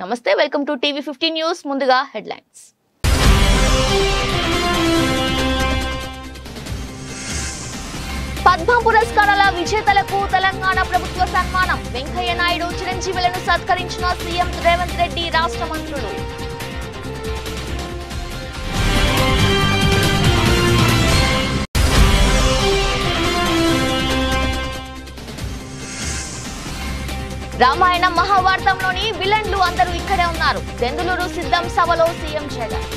నమస్తే welcome to TV 15 news ముందుగా headlines Padma పురస్కారాల విజేతలకు తెలంగాణ ప్రభుత్వ సన్మానం వెంకయ్య నాయుడు చిరంజీవులను సత్కరించిన సీఎం రేవంత్ రెడ్డి రాష్ట్ర మంత్రులు రామాయణం మహాభారతంలోని విలన్లు అందరూ ఇక్కడే ఉన్నారు దెందులూరు సిద్ధం సభలో CM Jagan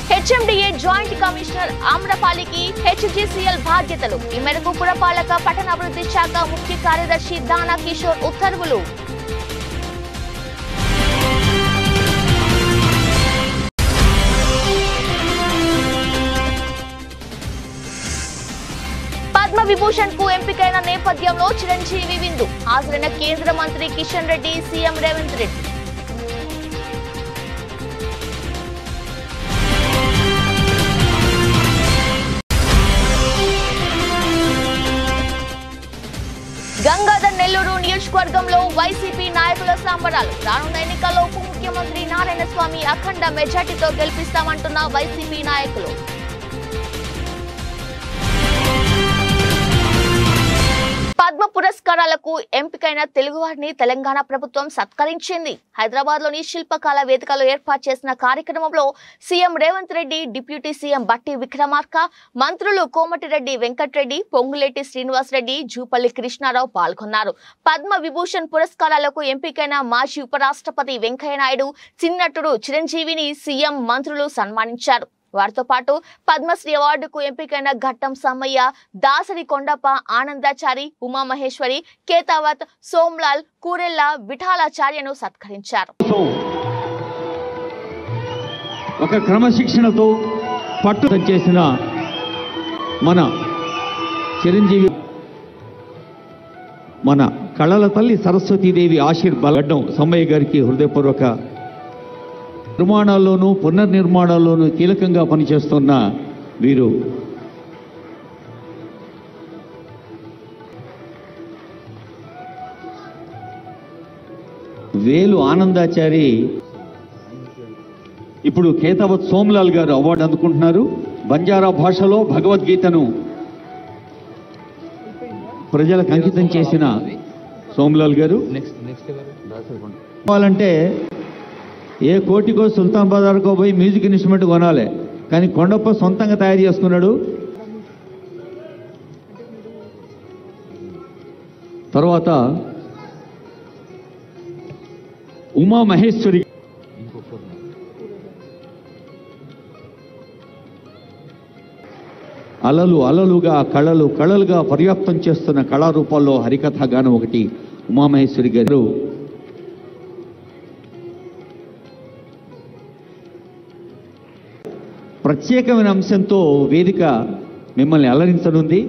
HMDA joint commissioner ఆమ్రపాలికి హెచ్జిసిఎల్ బాధ్యతలు ఈ మేరకు పురపాలక పట్టణాభివృద్ధి శాఖ ముఖ్య కార్యదర్శి దానా కిషోర్ ఉత్తర్వులు పద్మ విభూషణ్ కు ఎంపికైన నేపథ్యంలో చిరంజీవి విందు హాజరైన కేంద్ర మంత్రి కిషన్ రెడ్డి సీఎం రేవంత్ రెడ్డి గంగాధర్ నెల్లూరు నియోజకవర్గంలో వైసీపీ నాయకుల సంబరాలు రానున్న ఎన్నికల్లో ఉప ముఖ్యమంత్రి నారాయణస్వామి అఖండ మెజార్టీతో గెలిపిస్తామంటున్న వైసీపీ నాయకులు పద్మ పురస్కారాలకు ఎంపికైన తెలుగువారిని తెలంగాణ ప్రభుత్వం సత్కరించింది హైదరాబాద్ లోని శిల్పకళా వేదికలో ఏర్పాటు చేసిన కార్యక్రమంలో CM Revanth Reddy deputy CM బట్టి విక్రమార్క మంత్రులు కోమటిరెడ్డి వెంకటరెడ్డి పొంగులేటి శ్రీనివాస్ రెడ్డి జూపల్లి కృష్ణారావు పాల్గొన్నారు పద్మ విభూషణ్ పురస్కారాలకు ఎంపికైన మాజీ ఉపరాష్ట్రపతి వెంకయ్య నాయుడు చిన్నట్టుడు చిరంజీవిని సీఎం మంత్రులు సన్మానించారు వారితో పాటు పద్మశ్రీ అవార్డుకు ఎంపికైన ఘట్టం సమ్మయ్య దాసరి కొండప ఆనందాచారి ఉమామహేశ్వరి కేతావత్ సోమ్లాల్ కూరెల్ల విఠాలాచార్యను సత్కరించారు ఒక క్రమశిక్షణతో పట్టు చేసిన మన చిరంజీవి మన కళల తల్లి సరస్వతీదేవి ఆశీర్వాదం సమ్మయ్య గారికి హృదయపూర్వక నిర్మాణాల్లోనూ పునర్నిర్మాణాల్లోనూ కీలకంగా పనిచేస్తున్న వీరు వేలు ఆనందాచారి ఇప్పుడు కేతావత్ సోమ్లాల్ గారు అవార్డు అందుకుంటున్నారు బంజారా భాషలో భగవద్గీతను ప్రజలకు అంకితం చేసిన సోమ్లాల్ గారు అంటే ఏ కోటికో సుల్తాన్ బజార్కో పోయి మ్యూజిక్ ఇన్స్ట్రుమెంట్ కొనాలి కానీ కొండప్ప సొంతంగా తయారు చేసుకున్నాడు తర్వాత ఉమామహేశ్వరి అలలు అలలుగా కళలు కళలుగా పర్యాప్తం చేస్తున్న కళారూపాల్లో హరికథ గానం ఒకటి ఉమామహేశ్వరి గారు ప్రత్యేకమైన అంశంతో వేదిక మిమ్మల్ని అలరించనుంది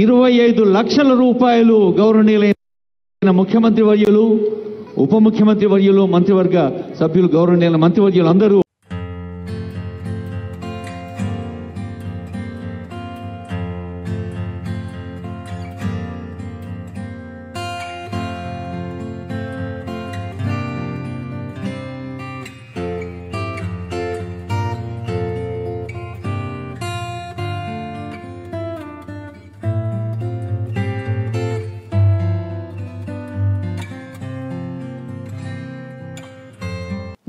25 లక్షల రూపాయలు గౌరవనీయులైన ముఖ్యమంత్రి వర్యులు ఉప ముఖ్యమంత్రి వర్యులు మంత్రివర్గ సభ్యులు గౌరవనీయులైన మంత్రివర్యులు అందరూ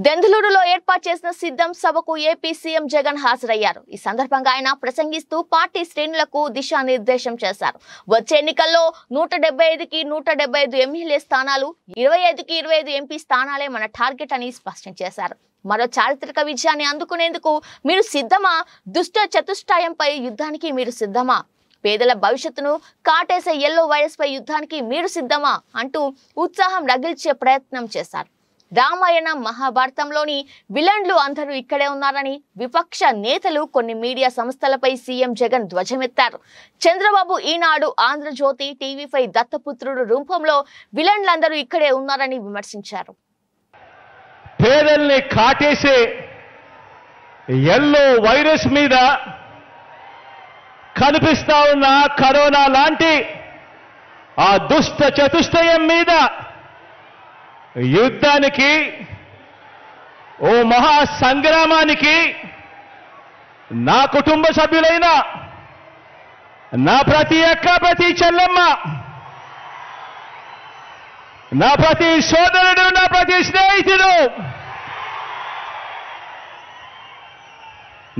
దెందులూరులో ఏర్పాటు చేసిన సిద్ధం సభకు ఏపీ సీఎం జగన్ హాజరయ్యారు ఈ సందర్భంగా ఆయన ప్రసంగిస్తూ పార్టీ శ్రేణులకు దిశానిర్దేశం చేశారు వచ్చే ఎన్నికల్లో 175కి 175 ఎమ్మెల్యే స్థానాలు 25కి 25 ఎంపీ స్థానాలే మన టార్గెట్ అని స్పష్టం చేశారు మరో చారిత్రక విజయాన్ని అందుకునేందుకు మీరు సిద్ధమా దుష్ట చతుష్టయంపై యుద్ధానికి మీరు సిద్ధమా పేదల భవిష్యత్తును కాటేసే ఎల్లో వైరస్ పై యుద్ధానికి మీరు సిద్ధమా అంటూ ఉత్సాహం రగిల్చే ప్రయత్నం చేశారు రామాయణ మహాభారతంలోని విలన్లు అందరూ ఇక్కడే ఉన్నారని విపక్ష నేతలు కొన్ని మీడియా సంస్థలపై సీఎం జగన్ ధ్వజమెత్తారు. చంద్రబాబు ఈనాడు, ఆంధ్రజ్యోతి, టీవీ5 దత్తపుత్రుడు రూపంలో విలన్లందరూ ఇక్కడే ఉన్నారని విమర్శించారు. పేదల్ని కాటేసే ఎల్లో వైరస్ మీద కనిపిస్తా ఉన్న కరోనా లాంటి ఆ దుష్ట చతుష్టయం మీద యుద్ధానికి, ఓ మహా సంగ్రామానికి నా కుటుంబ సభ్యులైన నా ప్రతి అక్క, ప్రతి చెల్లెమ్మ, నా ప్రతి సోదరుడు, నా ప్రతి స్నేహితుడు,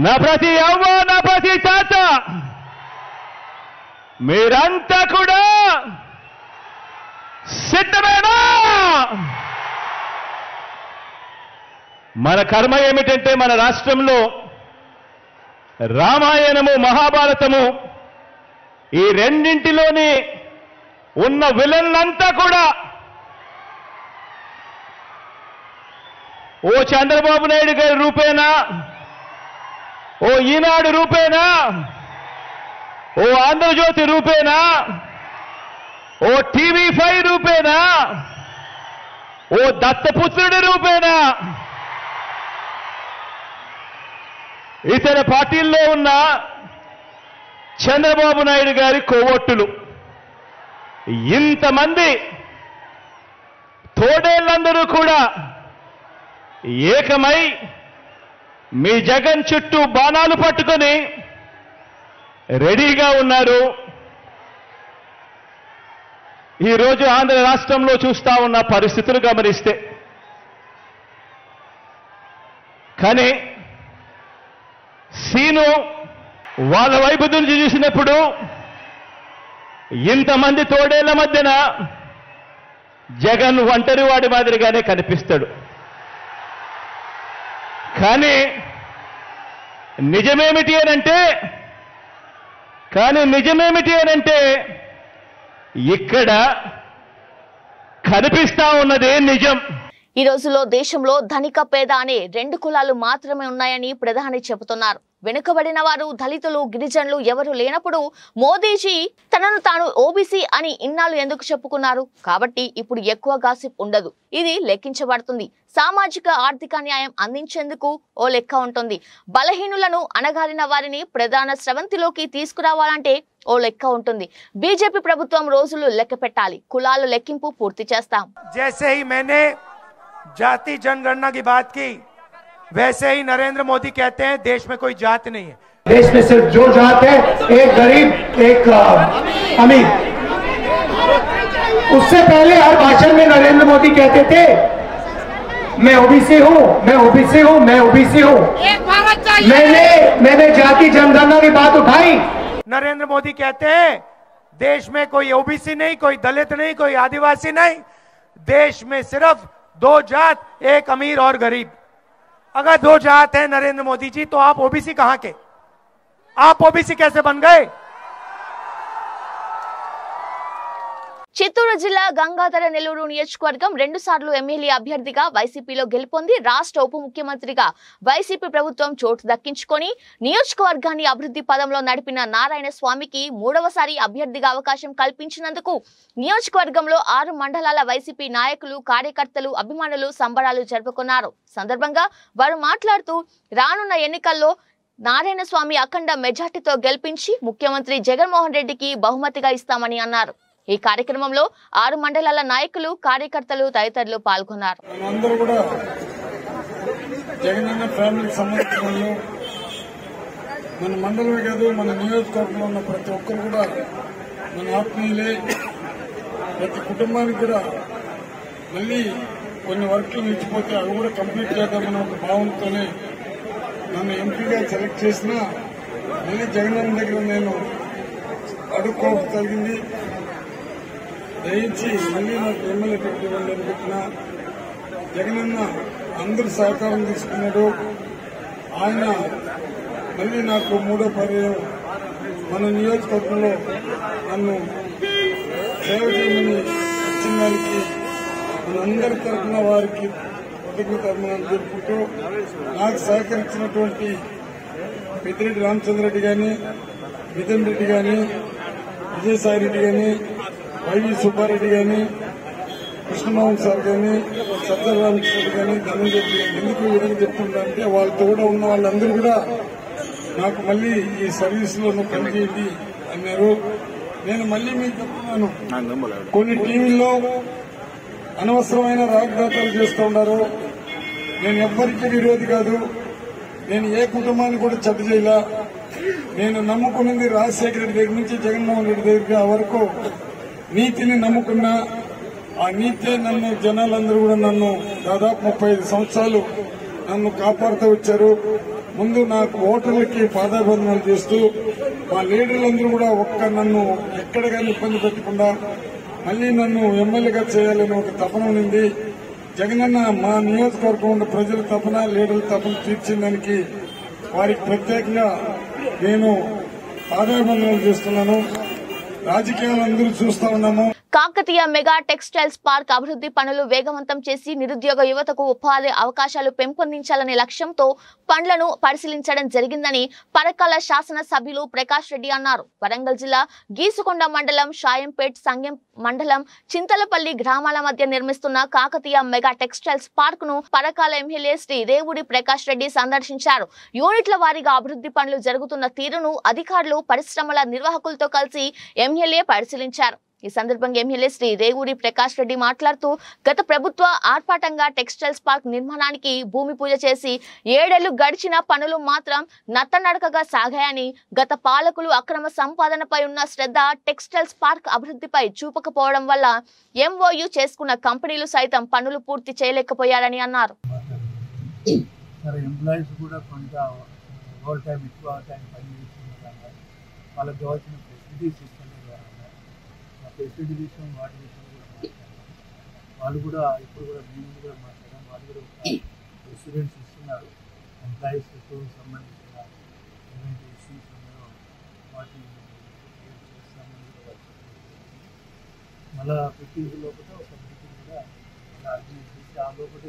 నా ప్రతి అవ్వ, నా ప్రతి తాత, మీరంతా కూడా సిద్ధమేనా? మన కర్మ ఏమిటంటే మన రాష్ట్రంలో రామాయణము, మహాభారతము ఈ రెండింటిలోని ఉన్న విలన్లంతా కూడా ఓ చంద్రబాబు నాయుడు గారి రూపేనా, ఓ ఈనాడు రూపేనా, ఓ ఆంధ్రజ్యోతి రూపేనా, ఓ TV5 రూపేనా, ఓ దత్తపుత్రుడి రూపేనా, ఇతర పార్టీల్లో ఉన్న చంద్రబాబు నాయుడు గారి కోవొట్టులు, ఇంతమంది తోడేళ్లందరూ కూడా ఏకమై మీ జగన్ చుట్టూ బాణాలు పట్టుకొని రెడీగా ఉన్నారు. ఈరోజు ఆంధ్ర రాష్ట్రంలో చూస్తా ఉన్న పరిస్థితులు గమనిస్తే, కానీ సీను వాళ్ళ వైపు నుంచి చూసినప్పుడు ఇంతమంది తోడేళ్ల మధ్యన జగన్ ఒంటరి వాడి మాదిరిగానే కనిపిస్తాడు. కానీ నిజమేమిటి అనంటే ఇక్కడ కనిపిస్తా ఉన్నదే నిజం. ఈ రోజులో దేశంలో ధనిక, పేద అనే రెండు కులాలు మాత్రమే ఉన్నాయని ప్రధాని చెబుతున్నారు. వెనుకబడిన వారు, దళితులు, గిరిజనులు ఎవరు లేనప్పుడు మోదీజీ తనను తాను ఓబీసీ అని ఇన్నాళ్ళు ఎందుకు చెప్పుకున్నారు? కాబట్టి ఇప్పుడు ఎక్కువ గాసిప్ ఉండదు, ఇది లెక్కించబడుతుంది. సామాజిక ఆర్థిక న్యాయం అందించేందుకు ఓ లెక్క ఉంటుంది. బలహీనులను, అణగారిన వారిని ప్రధాన స్రవంతిలోకి తీసుకురావాలంటే ఓ లెక్క ఉంటుంది. బీజేపీ ప్రభుత్వం రోజులు లెక్క పెట్టాలి. కులాల లెక్కింపు పూర్తి చేస్తాం. जैसे ही मैंने जाति जनगणना की बात की, वैसे ही नरेंद्र मोदी कहते हैं देश में कोई जात नहीं है, देश में सिर्फ जो जात है एक गरीब एक अमीर। उससे पहले हर भाषण में नरेंद्र मोदी कहते थे मैं ओबीसी हूँ, मैं ओबीसी हूँ, मैं ओबीसी हूँ। मैंने जाति जनगणना की बात उठाई, नरेंद्र मोदी कहते हैं देश में कोई ओबीसी नहीं, कोई दलित नहीं, कोई आदिवासी नहीं, देश में सिर्फ दो जात, एक अमीर और गरीब। अगर दो जात है नरेंद्र मोदी जी, तो आप ओबीसी कहां के? आप ओबीसी कैसे बन गए? చిత్తూరు జిల్లా గంగాధర నెల్లూరు నియోజకవర్గం 2 సార్లు ఎమ్మెల్యే అభ్యర్థిగా వైసీపీలో గెలుపొంది రాష్ట్ర ఉప ముఖ్యమంత్రిగా వైసీపీ ప్రభుత్వం చోటు దక్కించుకొని నియోజకవర్గాన్ని అభివృద్ధి పదంలో నడిపిన నారాయణ స్వామికి 3వసారి అభ్యర్థిగా అవకాశం కల్పించినందుకు నియోజకవర్గంలో 6 మండలాల వైసీపీ నాయకులు, కార్యకర్తలు, అభిమానులు సంబరాలు జరుపుకున్నారు. సందర్భంగా వారు మాట్లాడుతూ రానున్న ఎన్నికల్లో నారాయణ స్వామి అఖండ మెజార్టీతో గెలిపించి ముఖ్యమంత్రి జగన్మోహన్ రెడ్డికి బహుమతిగా ఇస్తామని అన్నారు. ఈ కార్యక్రమంలో 6 మండలాల నాయకులు, కార్యకర్తలు తదితరులు పాల్గొన్నారు. అందరూ కూడా జగనన్న ఫ్యామిలీకి సంబంధించిన వాళ్ళు, మన మండలమే కాదు మన నియోజకవర్గంలో ఉన్న ప్రతి ఒక్కరు కూడా మన ఆత్మీయులే. ప్రతి కుటుంబానికి కూడా మళ్ళీ కొన్ని వర్క్లు నిలిచిపోతే అవి కూడా కంప్లీట్ చేద్దామన్న ఒక భావనతోనే నన్ను ఎంపీగా సెలెక్ట్ చేసినా మళ్ళీ జగనన్న దగ్గర నేను అడుక్కోవడం జరిగింది. దయించి మళ్ళీ నాకు ఎమ్మెల్యే టికెట్ ఇవ్వండి అని చెప్పిన జగనన్న అందరూ సహకారం తీసుకున్నాడు. ఆయన మళ్ళీ నాకు 3వ పర్యాయం మన నియోజకవర్గంలో నన్ను సేవ చేయమని వచ్చిన వారికి మనందరి తరఫున వారికి కృతజ్ఞతలు జరుపుకుంటూ నాకు సహకరించినటువంటి పెద్దిరెడ్డి రామచంద్రరెడ్డి గాని, మిథున్ రెడ్డి గాని, విజయసాయి రెడ్డి గాని, వైవి సుబ్బారెడ్డి గాని, కృష్ణమోహన్ సార్ కానీ సత్యరామకృష్ణ కానీ ధనంజయ ఎందుకు ఈ విధంగా చెప్తుందంటే వాళ్ళతో కూడా ఉన్న వాళ్ళందరూ కూడా నాకు మళ్ళీ ఈ సర్వీస్ లో పనిచేయండి అన్నారు. నేను మళ్ళీ మీకు చెప్తున్నాను, కొన్ని టీవీల్లో అనవసరమైన రాగదాతాలు చేస్తూ ఉన్నారు. నేను ఎవ్వరికీ విరోధి కాదు. నేను ఏ కుటుంబాన్ని కూడా చెడ్డ చేయలా. నేను నమ్ముకున్నది రాజశేఖర రెడ్డి దగ్గర నుంచి జగన్మోహన్ రెడ్డి దగ్గర వరకు నీతిని నమ్ముకున్నా. ఆ నీతే నన్ను జనాలందరూ కూడా నన్ను దాదాపు 35 సంవత్సరాలు నన్ను కాపాడుతూ వచ్చారు. ముందు నాకు ఓటర్లకి పాదాబంధనాలు చేస్తూ మా లీడర్లందరూ కూడా నన్ను ఎక్కడ కానీ ఇబ్బంది పెట్టకుండా మళ్లీ నన్ను ఎమ్మెల్యేగా చేయాలని ఒక తపన ఉంది. జగనన్న మా నియోజకవర్గం ఉన్న ప్రజల తపన, లీడర్ల తపన తీర్చేదానికి వారికి ప్రత్యేకంగా నేను పాదాబంధనాలు చేస్తున్నాను. రాజకీయాలు అందరూ చూస్తా ఉన్నాము. కాకతీయ మెగా టెక్స్టైల్స్ పార్క్ అభివృద్ధి పనులు వేగవంతం చేసి నిరుద్యోగ యువతకు ఉపాధి అవకాశాలు పెంపొందించాలనే లక్ష్యంతో పనులను పరిశీలించడం జరిగిందని పరకాల శాసన సభ్యులు ప్రకాష్ రెడ్డి అన్నారు. వరంగల్ జిల్లా గీసుకొండ మండలం షాయంపేట్, సంగెం మండలం చింతలపల్లి గ్రామాల మధ్య నిర్మిస్తున్న కాకతీయ మెగా టెక్స్టైల్స్ పార్క్ ను పరకాల ఎమ్మెల్యే శ్రీ రేవూరి ప్రకాష్ రెడ్డి సందర్శించారు. యూనిట్ల వారీగా అభివృద్ధి పనులు జరుగుతున్న తీరును అధికారులు, పరిశ్రమల నిర్వాహకులతో కలిసి ఎమ్మెల్యే పరిశీలించారు. ఈ సందర్భంగా ఎమ్మెల్యే శ్రీ రేవూరి ప్రకాష్ రెడ్డి మాట్లాడుతూ గత ప్రభుత్వ ఆర్పాటంగా టెక్స్టైల్స్ పార్క్ నిర్మాణానికి భూమి పూజ చేసి 7 ఏళ్లు గడిచిన పనులు మాత్రం నత్తనడకగా సాగాయని, గత పాలకులు అక్రమ సంపాదనపై ఉన్న శ్రద్ధ టెక్స్టైల్స్ పార్క్ అభివృద్ధిపై చూపకపోవడం వల్ల ఎంఓయు చేసుకున్న కంపెనీలు సైతం పనులు పూర్తి చేయలేకపోయారని అన్నారు. ఫెసిలిటీ విషయం వాటి విషయం కూడా మాట్లాడారు. వాళ్ళు కూడా ఇప్పుడు కూడా మేము కూడా మాట్లాడాం. వాళ్ళు కూడా ఒక రెసిడెన్స్ ఇస్తున్నారు. ఎంప్లాయీస్తో సంబంధించిన ఏమైతే ఇష్యూస్ ఉన్నాయో వాటిని చేస్తామని కూడా మళ్ళా 15 లోపల ఒక మీటింగ్ కూడా ఆర్గనైజ్ చేసి ఆ లోపల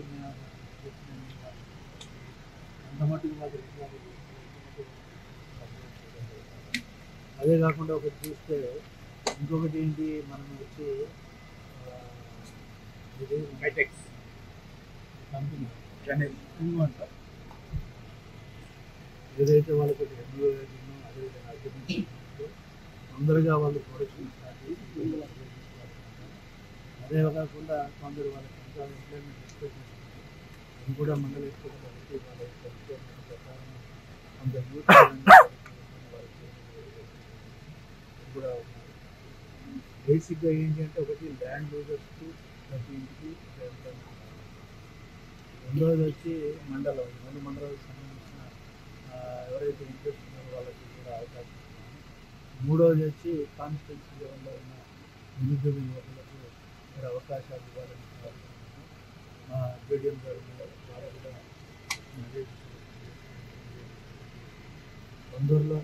ఎంత మట్టుకు మాకు అదే కాకుండా ఒకటి చూస్తే ఇంకొకటి ఏంటి, మనం వచ్చి హైటెక్స్ కంపెనీ అంటారు ఏదైతే వాళ్ళకి అదేవిధంగా అగ్రిమెంట్ తొందరగా వాళ్ళు ప్రొడక్షన్ స్టార్ట్ చేసి అదే కాకుండా కొందరు వాళ్ళకి ఎంత ఎంప్లాయ్మెంట్ ఎక్స్పెక్ట్ చేస్తున్నారు అది కూడా మండల ఎక్స్పెక్ట్ కాబట్టి వాళ్ళ రిక్వైర్మెంట్ ప్రకారం కొంత యూత్ కూడా బేసిక్గా ఏంటి అంటే ఒకటి ల్యాండ్ యూజర్స్కి ప్రతి ఇంటికి రెండోది వచ్చి మండలం 2 మండలాలకు సంబంధించిన ఎవరైతే ఇంట్రెస్ట్ ఉన్నారో వాళ్ళకి కూడా అవకాశం ఇస్తున్నాము. మూడోది వచ్చి కాన్స్టిట్యూన్సీ లెవెల్లో ఉన్న నిరుద్యోగ యువకులకు మరి అవకాశాలు ఇవ్వాలని మా జేడీఎం గారు ద్వారా కూడా తొందరలో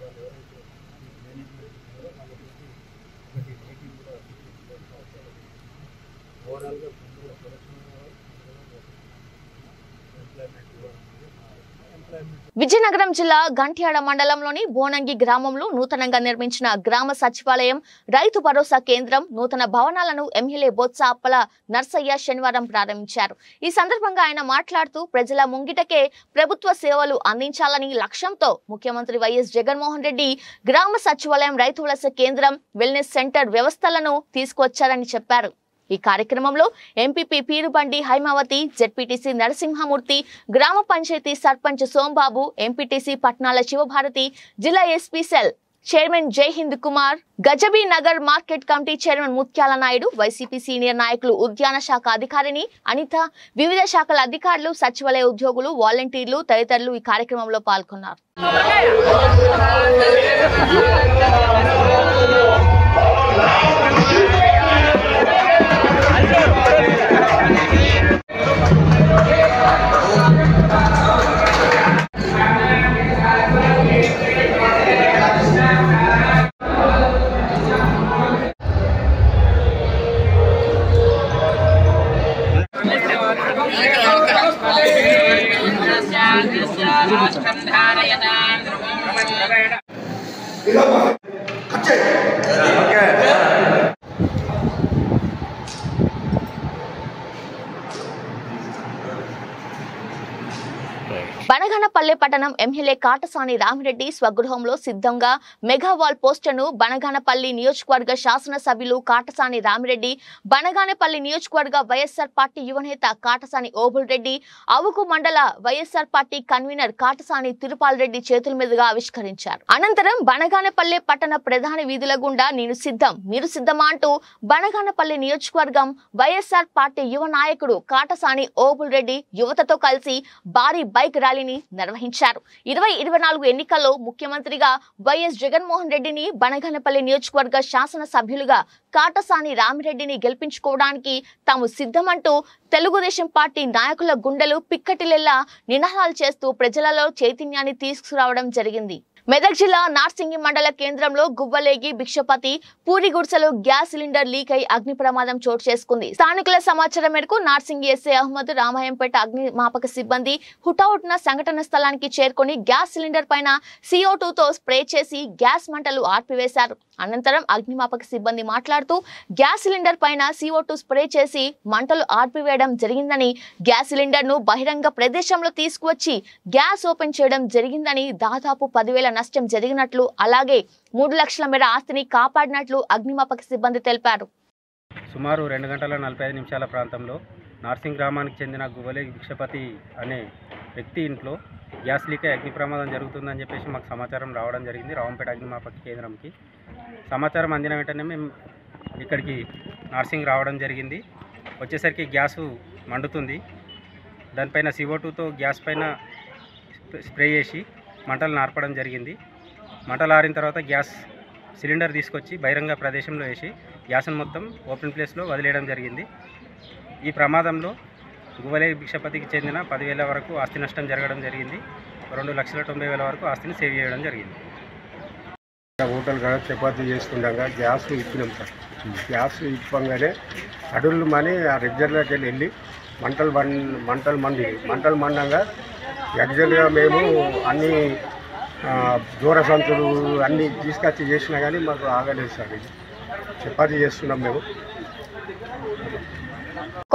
వాళ్ళు ఎవరైతే మేనేజ్మెంట్ ఉన్నారో వాళ్ళకి ఒకటి మీటింగ్ కూడా ఓవరాల్గా తొందరగా ప్రొడక్షన్ ఎంప్లాయ్మెంట్ విజయనగరం జిల్లా గంట్యాడ మండలంలోని బోనంగి గ్రామంలో నూతనంగా నిర్మించిన గ్రామ సచివాలయం, రైతు భరోసా కేంద్రం, నూతన భవనాలను ఎమ్మెల్యే బొత్స అప్పల నర్సయ్య శనివారం ప్రారంభించారు. ఈ సందర్భంగా ఆయన మాట్లాడుతూ ప్రజల ముంగిటకే ప్రభుత్వ సేవలు అందించాలని లక్ష్యంతో ముఖ్యమంత్రి వైఎస్ జగన్మోహన్ రెడ్డి గ్రామ సచివాలయం, రైతు భరోసా కేంద్రం, వెల్నెస్ సెంటర్ వ్యవస్థలను తీసుకొచ్చారని చెప్పారు. ఈ కార్యక్రమంలో ఎంపీపీ పీరుబండి హైమావతి, జెడ్పీటీసీ నరసింహమూర్తి, గ్రామ పంచాయతీ సర్పంచ్ సోంబాబు, ఎంపీటీసీ పట్నాల శివభారతి, జిల్లా SP cell chairman Jaihind Kumar, Gajabi Nagar market committee chairman Mutyala Naidu, YCP senior నాయకులు, ఉద్యాన శాఖ అధికారిని అనిత, వివిధ శాఖల అధికారులు, సచివాలయ ఉద్యోగులు, వాలంటీర్లు తదితరులు ఈ కార్యక్రమంలో పాల్గొన్నారు. Iya, Pak. Kecil. బనగానపల్లె పట్టణం ఎమ్మెల్యే కాటసాని రామిరెడ్డి స్వగృహంలో సిద్ధంగా మెగావాల్ పోస్టర్ను బనగానపల్లి నియోజకవర్గ శాసనసభ్యులు కాటసాని రామిరెడ్డి, బనగానపల్లి నియోజకవర్గ వైఎస్ఆర్ పార్టీ యువనేత కాటసాని ఓబుల్ రెడ్డి, అవుకు మండల వైఎస్ఆర్ పార్టీ కన్వీనర్ కాటసాని తిరుపాల్ రెడ్డి చేతుల మీదుగా ఆవిష్కరించారు. అనంతరం బనగానపల్లె పట్టణ ప్రధాన వీధుల గుండా నేను సిద్ధం మీరు సిద్ధమా అంటూ బనగానపల్లి నియోజకవర్గం వైఎస్ఆర్ పార్టీ యువ నాయకుడు కాటసాని ఓబుల్ రెడ్డి యువతతో కలిసి భారీ బైక్ ర్యాలీని నిర్వహించారు. 2024 ఎన్నికల్లో ముఖ్యమంత్రిగా వైఎస్ జగన్మోహన్ రెడ్డిని, బనగానపల్లి నియోజకవర్గ శాసన సభ్యులుగా కాటసాని రామిరెడ్డిని గెలిపించుకోవడానికి తాము సిద్ధమంటూ తెలుగుదేశం పార్టీ నాయకుల గుండెలు పిక్కటిలెల్లా నినాదాలు చేస్తూ ప్రజలలో చైతన్యాన్ని తీసుకురావడం జరిగింది. మెదక్ జిల్లా నార్సింగి మండల కేంద్రంలో గువ్వలేగి భిక్షపతి పూరి గుడిసెలో గ్యాస్ సిలిండర్ లీక్ అయి అగ్ని ప్రమాదం చోటు చేసుకుంది. స్థానికుల సమాచారం మేరకు నార్సింగి ఎస్ఐ అహ్మద్, రామాయంపేట అగ్నిమాపక సిబ్బంది హుటాహుటిన సంఘటన స్థలానికి చేరుకుని గ్యాస్ సిలిండర్ పైన CO2తో స్ప్రే చేసి గ్యాస్ మంటలు ఆర్పివేశారు. అనంతరం అగ్నిమాపక సిబ్బంది మాట్లాడుతూ గ్యాస్ సిలిండర్ పైన CO2 స్ప్రే చేసి మంటలు ఆర్పివేయడం జరిగిందని, గ్యాస్ సిలిండర్ ను బహిరంగ ప్రదేశంలో తీసుకువచ్చి గ్యాస్ ఓపెన్ చేయడం జరిగిందని, దాదాపు 10,000 నష్టం జరిగినట్లు, అలాగే 3 లక్షల మేర ఆస్తిని కాపాడినట్లు అగ్నిమాపక సిబ్బంది తెలిపారు. సుమారు 2 గంటల 45 నిమిషాల ప్రాంతంలో నార్సింగ్ గ్రామానికి చెందిన గువ్వలేగి భిక్షపతి అనే వ్యక్తి ఇంట్లో గ్యాస్ లీక్ అయి అగ్ని ప్రమాదం జరుగుతుందని చెప్పేసి మాకు సమాచారం రావడం జరిగింది. రావంపేట అగ్నిమాపక కేంద్రంకి సమాచారం అందిన వెంటనే మేము ఇక్కడికి నార్సింగ్ రావడం జరిగింది. వచ్చేసరికి గ్యాసు మండుతుంది. దానిపైన CO2తో గ్యాస్ పైన స్ప్రే చేసి మంటలు నార్పడం జరిగింది. మంటలు ఆరిన తర్వాత గ్యాస్ సిలిండర్ తీసుకొచ్చి బహిరంగ ప్రదేశంలో వేసి గ్యాస్ను మొత్తం ఓపెన్ ప్లేస్లో వదిలేయడం జరిగింది. ఈ ప్రమాదంలో గువ్వలేగి భిక్షపతికి చెందిన 10,000 వరకు ఆస్తి నష్టం జరగడం జరిగింది. 2,90,000 వరకు ఆస్తిని సేవ్ చేయడం జరిగింది. హోటల్ కాడ చపాతీ చేసుకుండగా గ్యాస్ ఇప్పినాం సార్. గ్యాస్ ఇప్పగానే అడుళ్ళు మని ఆ రెగ్జర్లోకి వెళ్ళి మంటలు మండగా యాక్చువల్గా మేము అన్ని దూర సంచులు అన్నీ తీసుకొచ్చి చేసినా కానీ మాకు ఆగలేదు సార్. ఇది చపాతీ చేస్తున్నాం మేము.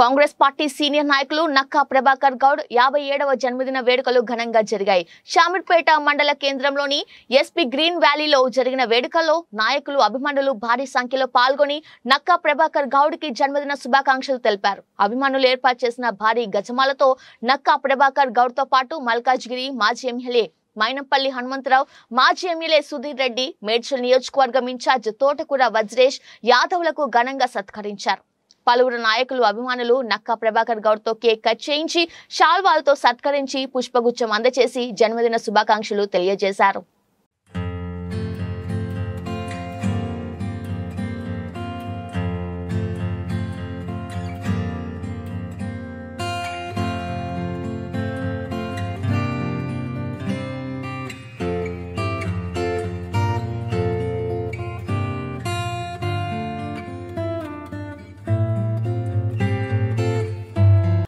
కాంగ్రెస్ పార్టీ సీనియర్ నాయకులు నక్కా ప్రభాకర్ గౌడ్ 57వ జన్మదిన వేడుకలు ఘనంగా జరిగాయి. షామీర్పేట మండల కేంద్రంలోని ఎస్పీ గ్రీన్ వ్యాలీలో జరిగిన వేడుకల్లో నాయకులు, అభిమానులు భారీ సంఖ్యలో పాల్గొని నక్కా ప్రభాకర్ గౌడ్ కి జన్మదిన శుభాకాంక్షలు తెలిపారు. అభిమానులు ఏర్పాటు చేసిన భారీ గజమాలతో నక్కా ప్రభాకర్ గౌడ్ తో పాటు మల్కాజ్గిరి మాజీ ఎమ్మెల్యే మైనంపల్లి హనుమంతరావు, మాజీ ఎమ్మెల్యే సుధీర్ రెడ్డి, మేడ్చల్ నియోజకవర్గం ఇన్ఛార్జ్ తోటకూర వజ్రేష్ యాదవ్లకు ఘనంగా సత్కరించారు. పలువురు నాయకులు, అభిమానులు నక్కా ప్రభాకర్ గౌడ్ తో కేక్ కట్ చేయించి షాల్వాలతో సత్కరించి పుష్పగుచ్చం అందజేసి జన్మదిన శుభాకాంక్షలు తెలియజేశారు.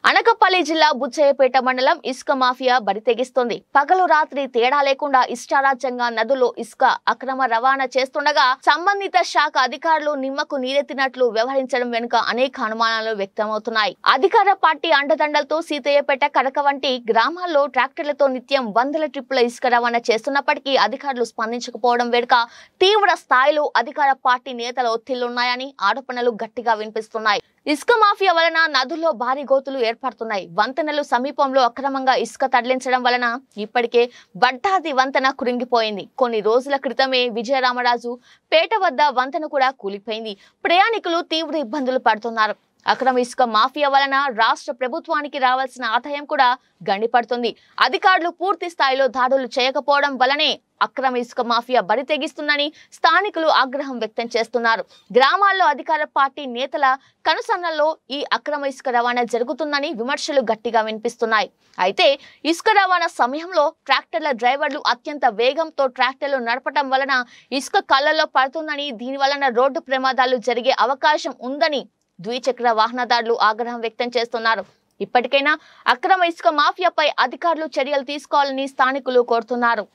అనకాపల్లి జిల్లా బుచ్చయ్యపేట మండలం ఇసుక మాఫియా బరితెగిస్తోంది. పగలు రాత్రి తేడా లేకుండా ఇష్టారాజ్యంగా నదుల్లో ఇసుక అక్రమ రవాణా చేస్తుండగా సంబంధిత శాఖ అధికారులు నిమ్మకు నీరెత్తినట్లు వ్యవహరించడం వెనుక అనేక అనుమానాలు వ్యక్తమవుతున్నాయి. అధికార పార్టీ అండదండలతో సీతయ్యపేట, కడక వంటి గ్రామాల్లో ట్రాక్టర్లతో నిత్యం 100ల ట్రిప్పుల ఇసుక రవాణా చేస్తున్నప్పటికీ అధికారులు స్పందించకపోవడం వెనుక తీవ్ర స్థాయిలో అధికార పార్టీ నేతల ఒత్తిళ్లున్నాయని ఆరోపణలు గట్టిగా వినిపిస్తున్నాయి. ఇసుక మాఫియా వలన నదుల్లో భారీ గోతులు ఏర్పడుతున్నాయి. వంతెనలు సమీపంలో అక్రమంగా ఇసుక తరలించడం వలన ఇప్పటికే వడ్డాది వంతెన కురింగిపోయింది. కొన్ని రోజుల క్రితమే విజయరామరాజు పేట వద్ద వంతెన కూడా కూలిపోయింది. ప్రయాణికులు తీవ్ర ఇబ్బందులు పడుతున్నారు. అక్రమ ఇసుక మాఫియా వలన రాష్ట్ర ప్రభుత్వానికి రావాల్సిన ఆదాయం కూడా గండిపడుతుంది. అధికారులు పూర్తి స్థాయిలో దాడులు చేయకపోవడం వలనే అక్రమ ఇసుక మాఫియా బరి తెగిస్తుందని స్థానికులు ఆగ్రహం వ్యక్తం చేస్తున్నారు. గ్రామాల్లో అధికార పార్టీ నేతల కనుసన్నల్లో ఈ అక్రమ ఇసుక రవాణా జరుగుతుందని విమర్శలు గట్టిగా వినిపిస్తున్నాయి. అయితే ఇసుక రవాణా సమయంలో ట్రాక్టర్ల డ్రైవర్లు అత్యంత వేగంతో ట్రాక్టర్లు నడపడం వలన ఇసుక కళ్ళల్లో పడుతుందని, దీని వలన రోడ్డు ప్రమాదాలు జరిగే అవకాశం ఉందని ద్విచక్ర వాహనదారులు ఆగ్రహం వ్యక్తం చేస్తున్నారు. ఇప్పటికైనా అక్రమ ఇసుక మాఫియాపై అధికారులు చర్యలు తీసుకోవాలని స్థానికులు కోరుతున్నారు.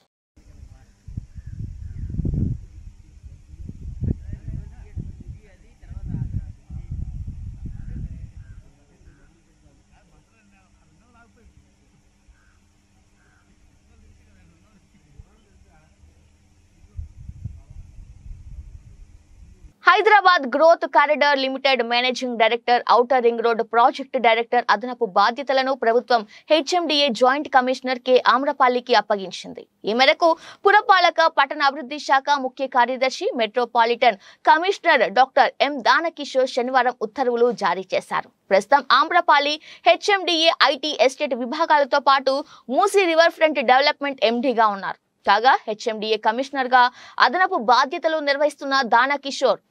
Hyderabad growth corridor limited managing director, outer ring road project director అదనపు బాధ్యతలను ప్రభుత్వం హెచ్ఎండిఏ జాయింట్ కమిషనర్ కె ఆమ్రపాలికి అప్పగించింది. ఈ మేరకు పురపాలక పట్టణ అభివృద్ధి శాఖ ముఖ్య కార్యదర్శి metropolitan commissioner doctor M Danakishore శనివారం ఉత్తర్వులు జారీ చేశారు. ప్రస్తుతం ఆమ్రపాలి హెచ్ఎండిఏ ఐటీ ఎస్టేట్ విభాగాలతో పాటు మూసీ రివర్ ఫ్రంట్ డెవలప్మెంట్ ఎండీగా ఉన్నారు. కాగా హెచ్ఎండిఏ కమిషనర్ గా అదనపు బాధ్యతలు నిర్వహిస్తున్న దానకిషోర్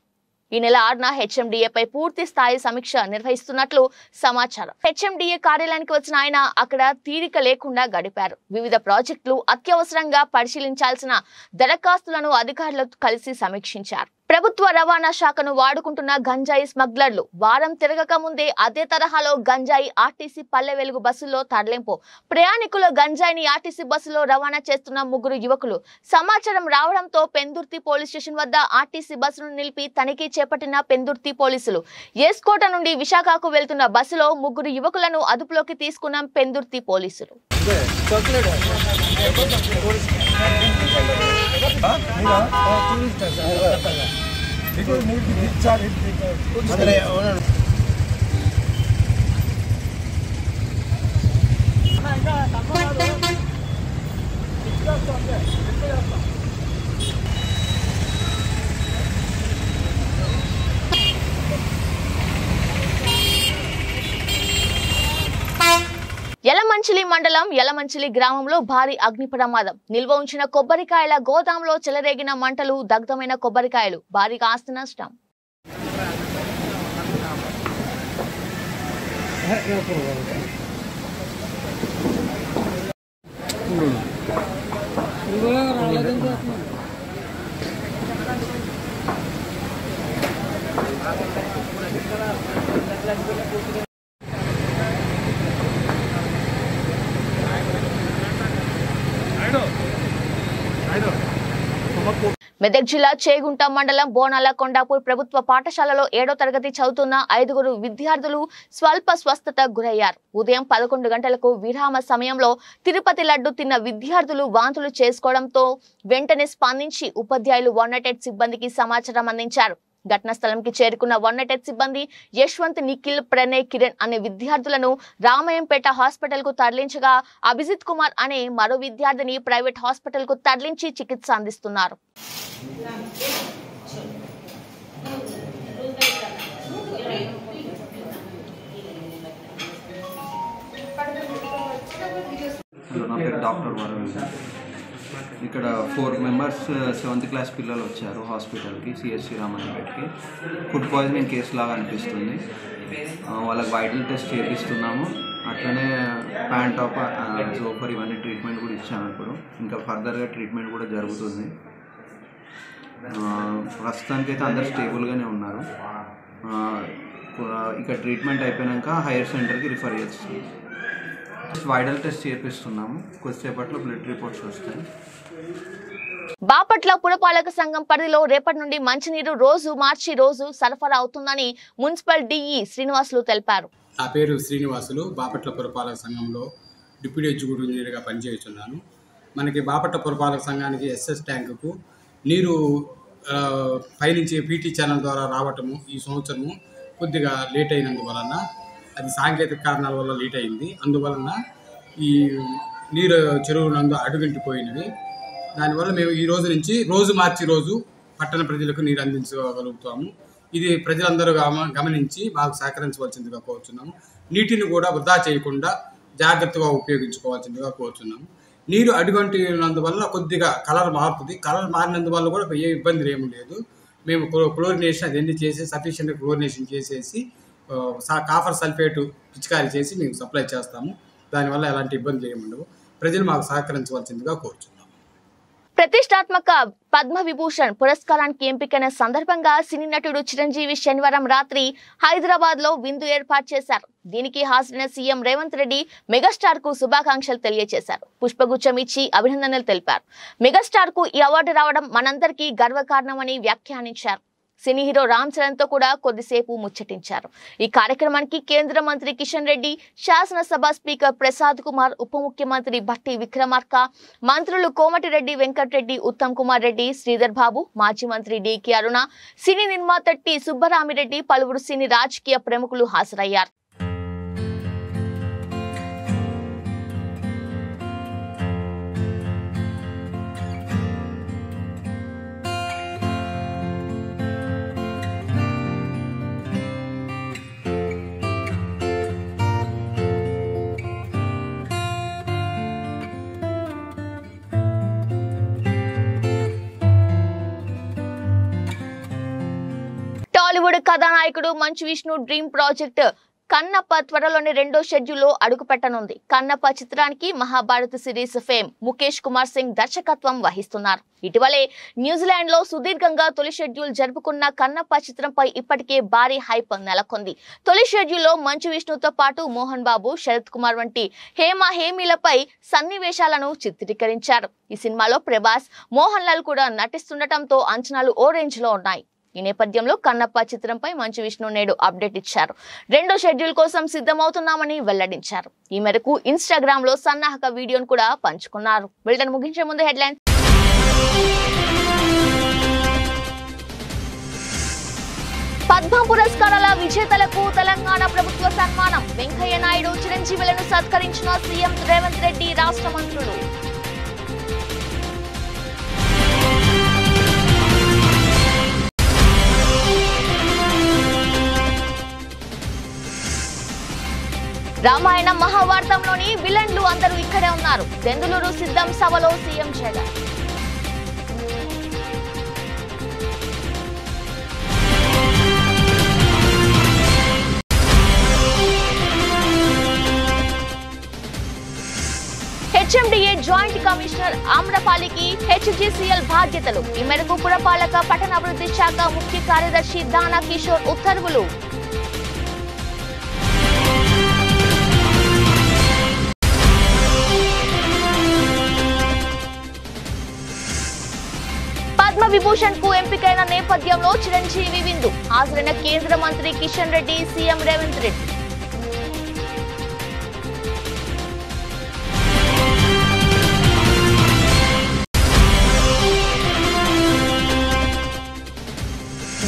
ఈ నెల 6న హెచ్ఎండిఏపై పూర్తి స్థాయి సమీక్ష నిర్వహిస్తున్నట్లు సమాచారం. హెచ్ఎండిఏ కార్యాలయానికి వచ్చిన ఆయన అక్కడ తీరిక లేకుండా గడిపారు. వివిధ ప్రాజెక్టులు అత్యవసరంగా పరిశీలించాల్సిన దరఖాస్తులను అధికారులతో కలిసి సమీక్షించారు. ప్రభుత్వ రవాణా శాఖను వాడుకుంటున్న గంజాయి స్మగ్లర్లు వారం తిరగక ముందే అదే తరహాలో గంజాయి ఆర్టీసీ పల్లె వెలుగు బస్సుల్లో తరలింపు. ప్రయాణికుల గంజాయిని ఆర్టీసీ బస్సులో రవాణా చేస్తున్న 3 యువకులు. సమాచారం రావడంతో పెందుర్తి పోలీస్ స్టేషన్ వద్ద ఆర్టీసీ బస్సును నిలిపి తనిఖీ చేపట్టిన పెందుర్తి పోలీసులు ఎస్కోట నుండి విశాఖకు వెళ్తున్న బస్సులో 3 యువకులను అదుపులోకి తీసుకున్న పెందుర్తి పోలీసులు. యలమంచిలి మండలం యలమంచిలి గ్రామంలో భారీ అగ్ని ప్రమాదం. నిల్వ ఉంచిన కొబ్బరికాయల గోదాంలో చెలరేగిన మంటలు, దగ్ధమైన కొబ్బరికాయలు, భారీగా ఆస్తి నష్టం. మెదక్ జిల్లా చేగుంట మండలం బోనాల కొండాపూర్ ప్రభుత్వ పాఠశాలలో 7వ తరగతి చదువుతున్న 5 విద్యార్థులు స్వల్ప స్వస్థత గురయ్యారు. ఉదయం 11 గంటలకు విరామ సమయంలో తిరుపతి లడ్డు తిన్న విద్యార్థులు వాంతులు చేసుకోవడంతో వెంటనే స్పందించి ఉపాధ్యాయులు 108 సిబ్బందికి సమాచారం అందించారు. ఘటనా స్థలంకి చేరుకున్న 108 సిబ్బంది యశ్వంత్, నిఖిల్, ప్రణయ్, కిరణ్ అనే విద్యార్థులను రామయంపేట హాస్పిటల్ కు తరలించగా అభిజిత్ కుమార్ అనే మరో విద్యార్థిని ప్రైవేట్ హాస్పిటల్ కు తరలించి చికిత్స అందిస్తున్నారు. డాక్టర్ వరుణ్. ఇక్కడ 4 మెంబర్స్ 7th క్లాస్ పిల్లలు వచ్చారు హాస్పిటల్కి, సిఎస్సి రామన్నపేటకి. ఫుడ్ పాయిజనింగ్ కేసు లాగా అనిపిస్తుంది. వాళ్ళకి వైటల్ టెస్ట్ చేపిస్తున్నాము. అట్లనే ప్యాంటాప్, జోఫర్ ఇవన్నీ ట్రీట్మెంట్ కూడా ఇచ్చాము. ఇప్పుడు ఇంకా ఫర్దర్గా ట్రీట్మెంట్ కూడా జరుగుతుంది. ప్రస్తుతానికి అయితే అందరు స్టేబుల్గానే ఉన్నారు. ఇక ట్రీట్మెంట్ అయిపోయాక హైయర్ సెంటర్కి రిఫర్ చేస్తాం. వైరల్ టెస్ట్ చేపిస్తున్నాము. కొద్దిసేపట్లో బ్లడ్ రిపోర్ట్స్ వస్తాయి. బాపట్ల పురపాలక సంఘం పరిధిలో రేపటి నుండి మంచినీరు రోజు మార్చి రోజు సరఫరా అవుతుందని మున్సిపల్ డిఈ శ్రీనివాసులు తెలిపారు. నా పేరు శ్రీనివాసులు. బాపట్ల పురపాలక సంఘంలో డిప్యూటీ ఎగ్జిక్యూటివ్ ఇంజనీర్గా పనిచేస్తున్నాను. మనకి బాపట్ల పురపాలక సంఘానికి ఎస్ఎస్ ట్యాంకుకు నీరు పైనుంచి పీటీ ఛానల్ ద్వారా రావటము ఈ సంవత్సరము కొద్దిగా లేట్ అయినందువలన, అది సాంకేతిక కారణాల వల్ల లేట్ అయింది. అందువలన ఈ నీరు చెరువు నందు అడుగంటిపోయినవి. దానివల్ల మేము ఈ రోజు నుంచి రోజు మార్చి రోజు పట్టణ ప్రజలకు నీరు అందించగలుగుతాము. ఇది ప్రజలందరూ గమనించి మాకు సహకరించవలసిందిగా కోరుచున్నాము. నీటిని కూడా వృధా చేయకుండా జాగ్రత్తగా ఉపయోగించుకోవాల్సిందిగా కోరుచున్నాము. నీరు అడుగంటినందువల్ల కొద్దిగా కలర్ మారుతుంది. కలర్ మారినందువల్ల కూడా ఏ ఇబ్బంది ఏమీ లేదు. మేము క్లోరినేషన్ అదన్నీ చేసి సఫిషియెంట్గా క్లోరినేషన్ చేసేసి కాపర్ సల్ఫేటు పిచికారీ చేసి మేము సప్లై చేస్తాము. దానివల్ల ఎలాంటి ఇబ్బందులు ఏమి ఉండవు. ప్రజలు మాకు సహకరించవలసిందిగా కోరుచున్నాము. ప్రతిష్టాత్మక పద్మ విభూషణ్ పురస్కారానికి ఎంపికైన సందర్భంగా సినీ నటుడు చిరంజీవి శనివారం రాత్రి హైదరాబాద్ లో విందు ఏర్పాటు చేశారు. దీనికి హాజరైన సీఎం రేవంత్ రెడ్డి మెగాస్టార్ కు శుభాకాంక్షలు తెలియజేశారు. పుష్పగుచ్చం ఇచ్చి అభినందనలు తెలిపారు. మెగాస్టార్ కు ఈ అవార్డు రావడం మనందరికీ గర్వకారణమని వ్యాఖ్యానించారు. సినీ హీరో రామ్ చరణ్ తో కూడా కొద్దిసేపు ముచ్చటించారు. ఈ కార్యక్రమానికి కేంద్ర మంత్రి కిషన్ రెడ్డి, శాసనసభ స్పీకర్ ప్రసాద్ కుమార్, ఉప ముఖ్యమంత్రి భట్టి విక్రమార్క, మంత్రులు కోమటిరెడ్డి వెంకటరెడ్డి, ఉత్తమ్ కుమార్ రెడ్డి, శ్రీధర్ బాబు, మాజీ మంత్రి డికే అరుణ, సినీ నిర్మాత టి సుబ్బరామిరెడ్డి, పలువురు సినీ రాజకీయ ప్రముఖులు హాజరయ్యారు. టాలీవుడ్ కథానాయకుడు మంచు విష్ణు డ్రీమ్ ప్రాజెక్ట్ కన్నప్ప త్వరలోనే 2వ షెడ్యూల్లో అడుగుపెట్టనుంది. కన్నప్ప చిత్రానికి మహాభారత్ సిరీస్ ఫేమ్ ముఖేష్ కుమార్ సింగ్ దర్శకత్వం వహిస్తున్నారు. ఇటీవలే న్యూజిలాండ్ లో సుదీర్ఘంగా తొలి షెడ్యూల్ జరుపుకున్న కన్నప్ప చిత్రంపై ఇప్పటికే భారీ హైప్ నెలకొంది. తొలి షెడ్యూల్లో మంచు విష్ణుతో పాటు మోహన్ బాబు, శరత్ కుమార్ వంటి హేమీలపై సన్నివేశాలను చిత్రీకరించారు. ఈ సినిమాలో ప్రభాస్, మోహన్ లాల్ కూడా నటిస్తుండటంతో అంచనాలు ఓ రేంజ్ లో ఉన్నాయి. ఈ నేపథ్యంలో కన్నప్ప చిత్రంపై మంచు విష్ణు నేడు అప్డేట్ ఇచ్చారు. 2వ షెడ్యూల్ కోసం సిద్ధమవుతున్నామని వెల్లడించారు. ఈ మేరకు ఇన్స్టాగ్రామ్ లో సన్నాహక వీడియోను కూడా పంచుకున్నారు. బులెటిన్ ముగించే ముందు హెడ్లైన్స్. పద్మ పురస్కారాల విజేతలకు తెలంగాణ ప్రభుత్వ సన్మానం. వెంకయ్య నాయుడు, చిరంజీవులను సత్కరించిన సీఎం రేవంత్ రెడ్డి, రాష్ట్ర మంత్రులు. రామాయణం మహాభారతంలోని విలన్లు అందరూ ఇక్కడే ఉన్నారు. దెందులూరు సిద్ధం సభలో CM Jagan. HMDA joint commissioner ఆమ్రపాలికి హెచ్జిసిఎల్ బాధ్యతలు. ఈ మేరకు పురపాలక పట్టణాభివృద్ధి శాఖ ముఖ్య కార్యదర్శి దానా కిషోర్ ఉత్తర్వులు. పద్మవిభూషణ్ కు ఎంపికైన నేపథ్యంలో చిరంజీవి విందు. హాజరైన కేంద్ర మంత్రి కిషన్ రెడ్డి, సీఎం రేవంత్ రెడ్డి.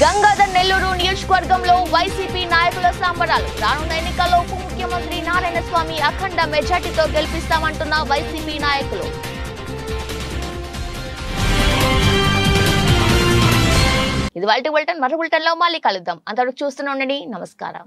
గంగాధర్ నెల్లూరు నియోజకవర్గంలో వైసీపీ నాయకుల సంబరాలు. రానున్న ఎన్నికల్లో ఉప ముఖ్యమంత్రి నారాయణ స్వామి అఖండ మెజార్టీతో గెలిపిస్తామంటున్న వైసీపీ నాయకులు. ఇది వాల్టి బులెటిన్. మరో బులెటిన్ లో మళ్ళీ కలుద్దాం. అంతవరకు చూస్తూనే ఉండండి. నమస్కారం.